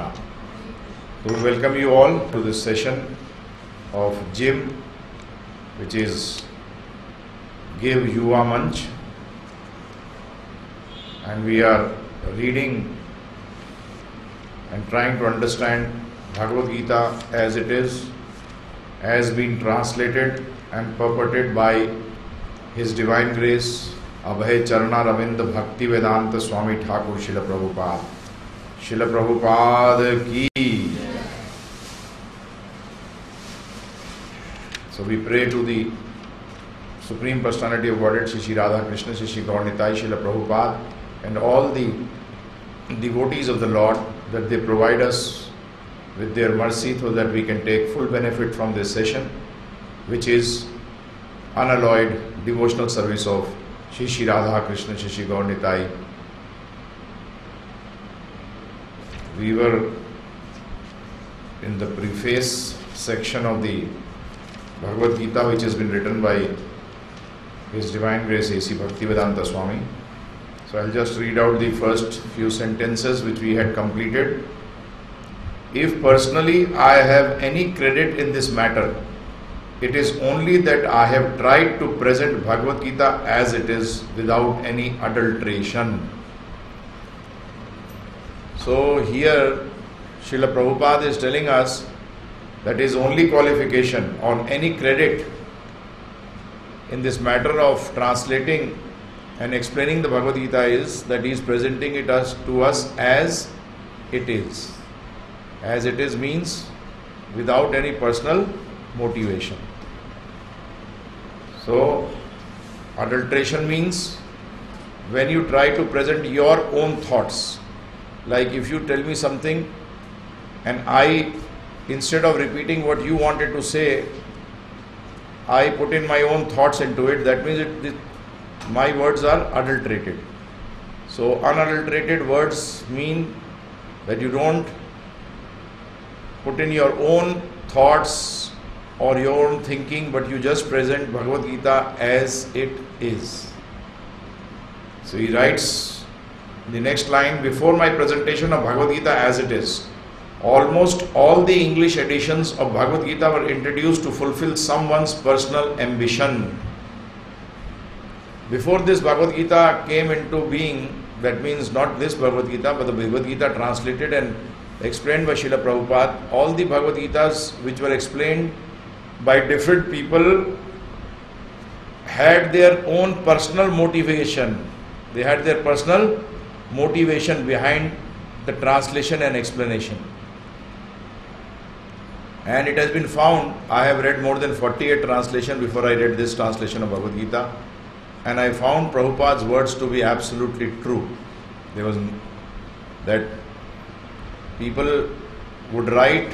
Krishna. So we welcome you all to this session of GYM, which is Give Yuva Manch, and we are reading and trying to understand Bhagavad Gita as it is, has been translated and purported by His Divine Grace Abhay Charana Ravinda Bhakti Vedanta Swami Thakur Srila Prabhupada. Srila Prabhupada ki. So we pray to the Supreme Personality of Godhead, Shri Radha Krishna, Shri Gaurannga, Srila Prabhupada, and all the devotees of the Lord, that they provide us with their mercy so that we can take full benefit from this session, which is unalloyed devotional service of Shri Radha Krishna, Shri Gaurannga. We were in the preface section of the Bhagavad Gita, which has been written by His Divine Grace A.C. Bhaktivedanta Swami. So I'll just read out the first few sentences which we had completed. If personally I have any credit in this matter, it is only that I have tried to present Bhagavad Gita as it is without any adulteration. So here Srila Prabhupada is telling us that his only qualification or any credit in this matter of translating and explaining the Bhagavad Gita is that he is presenting it to us as it is. As it is means without any personal motivation. So, adulteration means when you try to present your own thoughts. Like if you tell me something and I, instead of repeating what you wanted to say, I put in my own thoughts into it, that means my words are adulterated. So, unadulterated words mean that you don't put in your own thoughts or your own thinking, but you just present Bhagavad Gita as it is. So he writes the next line, before my presentation of Bhagavad Gita as it is, almost all the English editions of Bhagavad Gita were introduced to fulfill someone's personal ambition. Before this Bhagavad Gita came into being, that means not this Bhagavad Gita, but the Bhagavad Gita translated and explained by Srila Prabhupada, all the Bhagavad Gitas which were explained by different people had their own personal motivation. They had their personal motivation behind the translation and explanation. And it has been found, I have read more than 48 translations before I read this translation of Bhagavad Gita, and I found Prabhupada's words to be absolutely true. There was that people would write,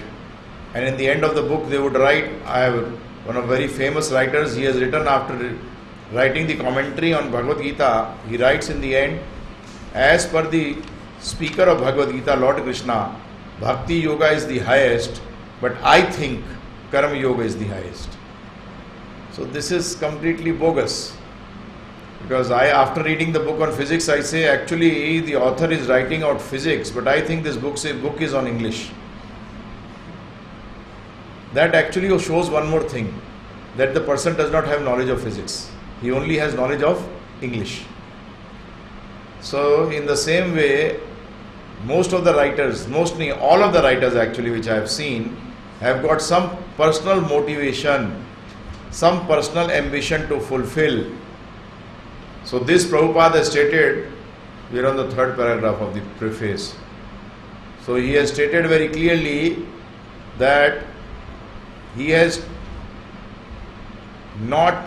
and in the end of the book they would write, I have one of very famous writers, he has written after writing the commentary on Bhagavad Gita, he writes in the end, as per the speaker of Bhagavad Gita, Lord Krishna, Bhakti Yoga is the highest, but I think Karma Yoga is the highest. So this is completely bogus. Because after reading the book on physics, I say actually the author is writing out physics, but I think this book is on English. That actually shows one more thing, that the person does not have knowledge of physics. He only has knowledge of English. So in the same way, most of the writers, mostly all of the writers actually which I have seen, have got some personal motivation, some personal ambition to fulfill. So this Prabhupada has stated, we are on the third paragraph of the preface. So he has stated very clearly that he has not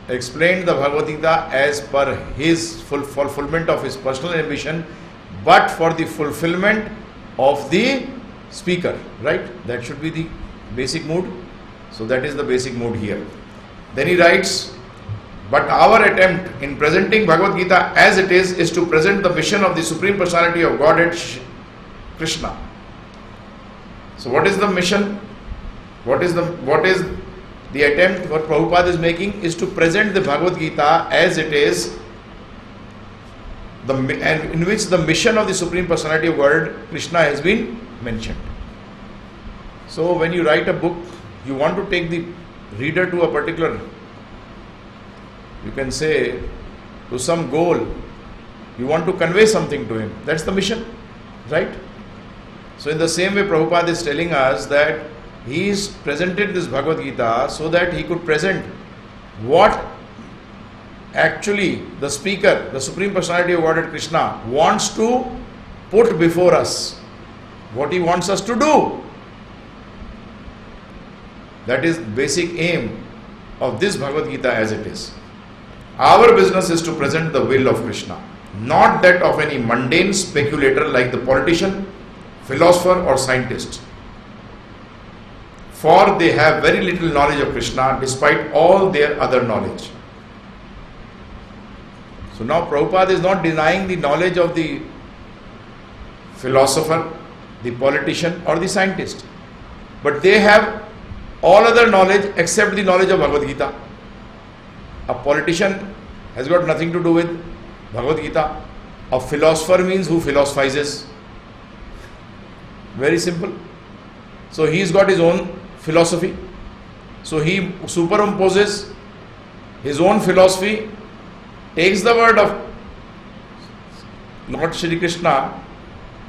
explained the Bhagavad Gita as per his fulfillment of his personal ambition, but for the fulfillment of the speaker, right? That should be the basic mood. So that is the basic mood here. Then he writes, but our attempt in presenting Bhagavad Gita as it is to present the mission of the Supreme Personality of Godhead, Krishna. So what is the mission? What is the attempt what Prabhupada is making is to present the Bhagavad Gita as it is and in which the mission of the Supreme Personality of Godhead Krishna has been mentioned. So when you write a book, you want to take the reader to a particular, you can say, to some goal. You want to convey something to him. That's the mission, right? So in the same way, Prabhupada is telling us that he is presented this Bhagavad Gita so that he could present what actually the speaker, the Supreme Personality of Godhead Krishna, wants to put before us. What he wants us to do. That is basic aim of this Bhagavad Gita as it is. Our business is to present the will of Krishna, not that of any mundane speculator like the politician, philosopher or scientist. For they have very little knowledge of Krishna despite all their other knowledge. So now Prabhupada is not denying the knowledge of the philosopher, the politician or the scientist. But they have all other knowledge except the knowledge of Bhagavad Gita. A politician has got nothing to do with Bhagavad Gita. A philosopher means who philosophizes. Very simple. So he's got his own philosophy. So he superimposes his own philosophy, takes the word of Lord Shri Krishna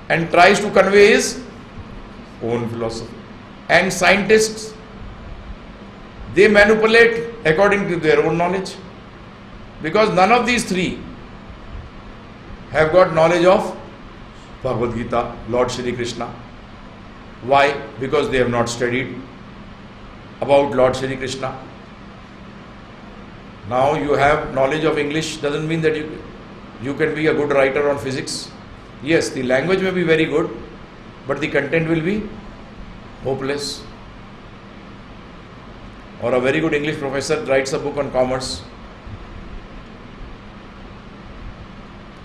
and tries to convey his own philosophy. And scientists, they manipulate according to their own knowledge, because none of these three have got knowledge of Bhagavad Gita, Lord Shri Krishna. Why? Because they have not studied about Lord Shri Krishna. Now you have knowledge of English doesn't mean that you can be a good writer on physics. Yes, the language may be very good, but the content will be hopeless. Or a very good English professor writes a book on commerce.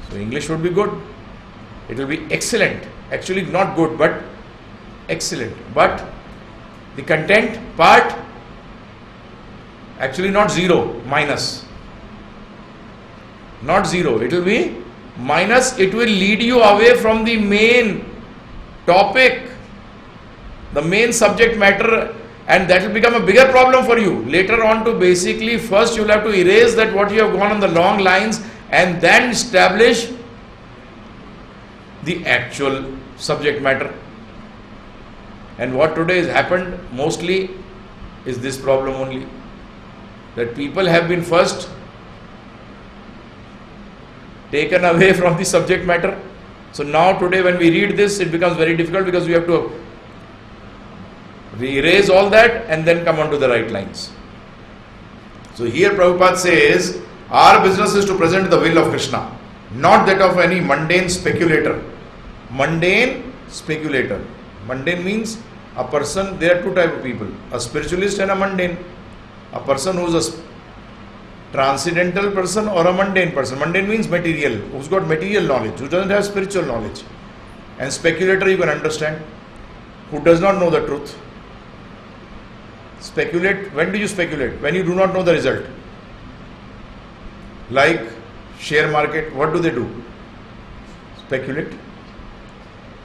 So English would be good. It will be excellent. Actually not good, but excellent. But the content part, actually not zero, minus. Not zero, it will be minus. It will lead you away from the main topic, the main subject matter, and that will become a bigger problem for you later on. To basically, first you will have to erase that what you have gone on the long lines and then establish the actual subject matter. And what today has happened mostly is this problem only, that people have been first taken away from the subject matter. So now today when we read this, it becomes very difficult because we have to erase all that and then come on to the right lines. So here Prabhupada says, our business is to present the will of Krishna, not that of any mundane speculator. Mundane speculator. Mundane means a person, there are two types of people, a spiritualist and a mundane. A person who is a transcendental person or a mundane person. Mundane means material, who's got material knowledge, who doesn't have spiritual knowledge. And speculator you can understand, who does not know the truth. Speculate, when do you speculate? When you do not know the result. Like share market, what do? Speculate.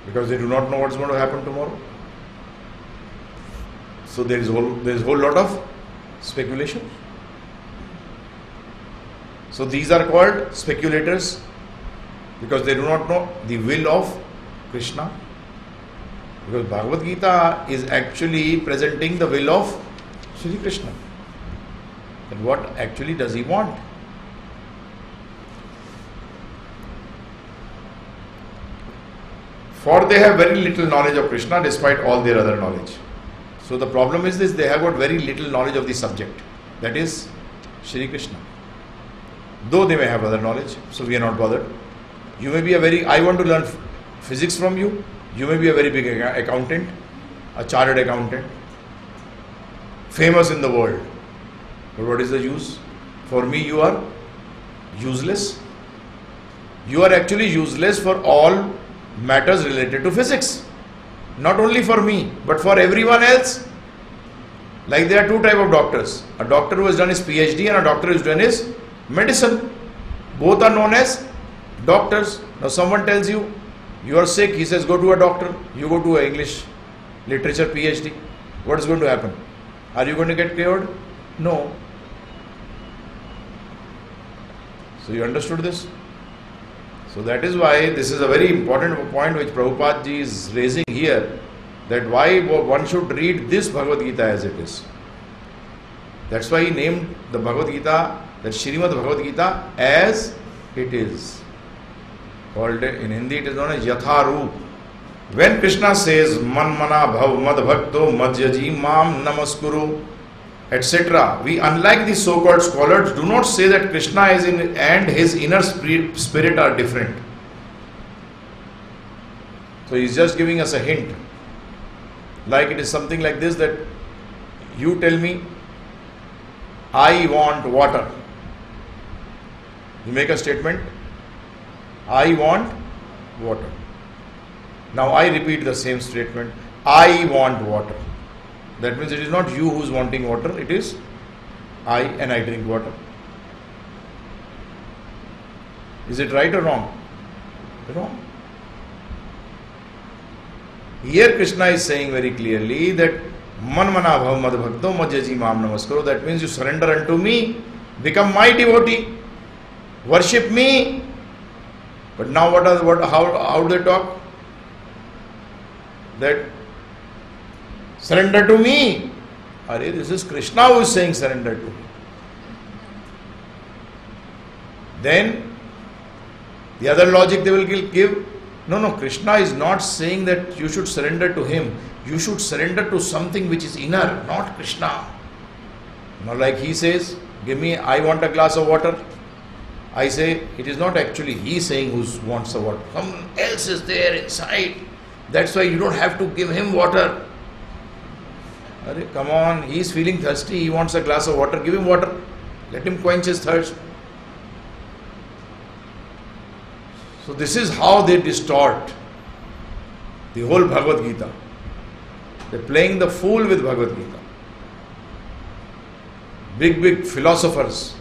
Because they do not know what's going to happen tomorrow. So there is a whole lot of speculation. So these are called speculators because they do not know the will of Krishna. Because Bhagavad Gita is actually presenting the will of Shri Krishna. And what actually does he want? For they have very little knowledge of Krishna despite all their other knowledge. So the problem is this, they have got very little knowledge of the subject, that is Shri Krishna. Though they may have other knowledge, so we are not bothered. You may be I want to learn physics from you. You may be a very big accountant, a chartered accountant, famous in the world. But what is the use? For me, you are useless. You are actually useless for all matters related to physics. Not only for me, but for everyone else. Like there are two types of doctors. A doctor who has done his PhD and a doctor who has done his medicine. Both are known as Doctors. Now someone tells you, you are sick, he says go to a doctor. You go to an English literature PhD. What is going to happen? Are you going to get cured? No. So you understood this? So that is why this is a very important point which Prabhupada ji is raising here, that why one should read this Bhagavad Gita as it is. That's why he named the Bhagavad Gita, that Srimad Bhagavad Gita, as it is. Called in Hindi it is known as Yatha Roop. When Krishna says Man Mana Bhav Mad Bhakto Madhyaji Mam Namaskuru, etc., we, unlike the so-called scholars, do not say that Krishna is in and his inner spirit are different. So he is just giving us a hint. Like it is something like this, that you tell me, I want water. You make a statement, I want water. Now I repeat the same statement, I want water. That means it is not you who is wanting water, it is I, and I drink water. Is it right or wrong? Wrong. Here Krishna is saying very clearly that Man Mana Bhav Mad Bhakto Madhyaji Mam Namaskaro. That means you surrender unto me, become my devotee, worship me. But now how do they talk? That surrender to me. Arey, this is Krishna who is saying surrender to me. Then the other logic they will give, no, Krishna is not saying that you should surrender to him. You should surrender to something which is inner, not Krishna. Now like he says, I want a glass of water. I say, it is not actually he saying who wants the water. Someone else is there inside. That's why you don't have to give him water. Arey, come on, he is feeling thirsty, he wants a glass of water, give him water. Let him quench his thirst. So this is how they distort the whole Bhagavad Gita. They're playing the fool with Bhagavad Gita. Big philosophers,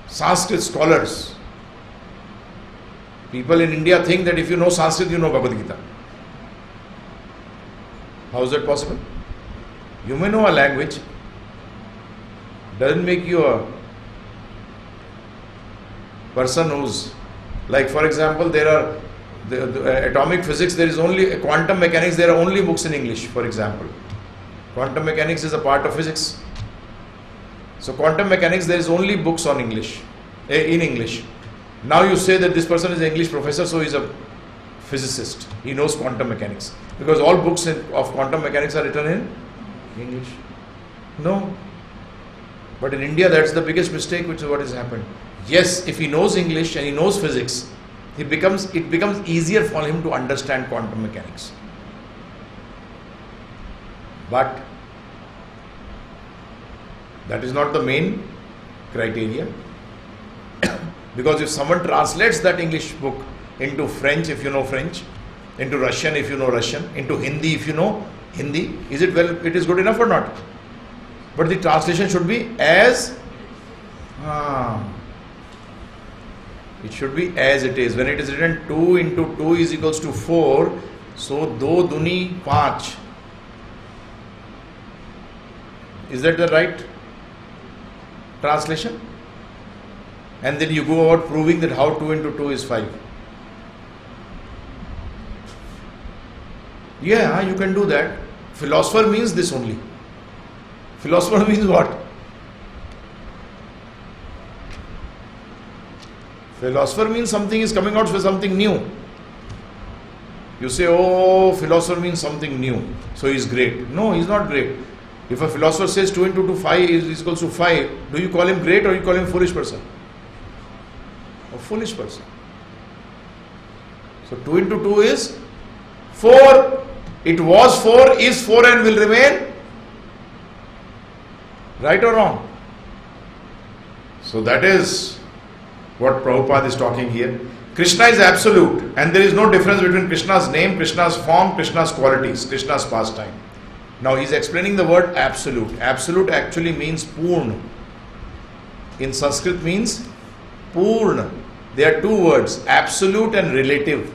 Sanskrit scholars. People in India think that if you know Sanskrit, you know Bhagavad Gita. How is that possible? You may know a language, doesn't make you a person who's, like for example, there are the atomic physics, there is only quantum mechanics, there are only books in English, for example. Quantum mechanics is a part of physics. So quantum mechanics, there is only books on English, in English. Now you say that this person is an English professor, so he is a physicist. He knows quantum mechanics. Because all books of quantum mechanics are written in English. No. But in India, that's the biggest mistake, which is what has happened. Yes, if he knows English and he knows physics, it becomes easier for him to understand quantum mechanics. But that is not the main criteria. Because if someone translates that English book into French, if you know French, into Russian, if you know Russian, into Hindi, if you know Hindi, it is good enough or not? But the translation should be as it should be as it is. When it is written 2 into 2 is equals to 4, so 2 duni 5. Is that the right translation? And then you go about proving that how 2 into 2 is 5. Yeah, you can do that. Philosopher means this only. Philosopher means what? Philosopher means something is coming out with something new. You say, oh, philosopher means something new, so he is great. No, he is not great. If a philosopher says 2 into 2 5 is equals to 5, do you call him great or you call him foolish person? A foolish person. So 2 into 2 is 4. It was 4, is 4 and will remain. Right or wrong? So that is what Prabhupada is talking here. Krishna is absolute and there is no difference between Krishna's name, Krishna's form, Krishna's qualities, Krishna's pastime. Now he is explaining the word absolute. Absolute actually means Purna. In Sanskrit means Purna. There are two words, absolute and relative.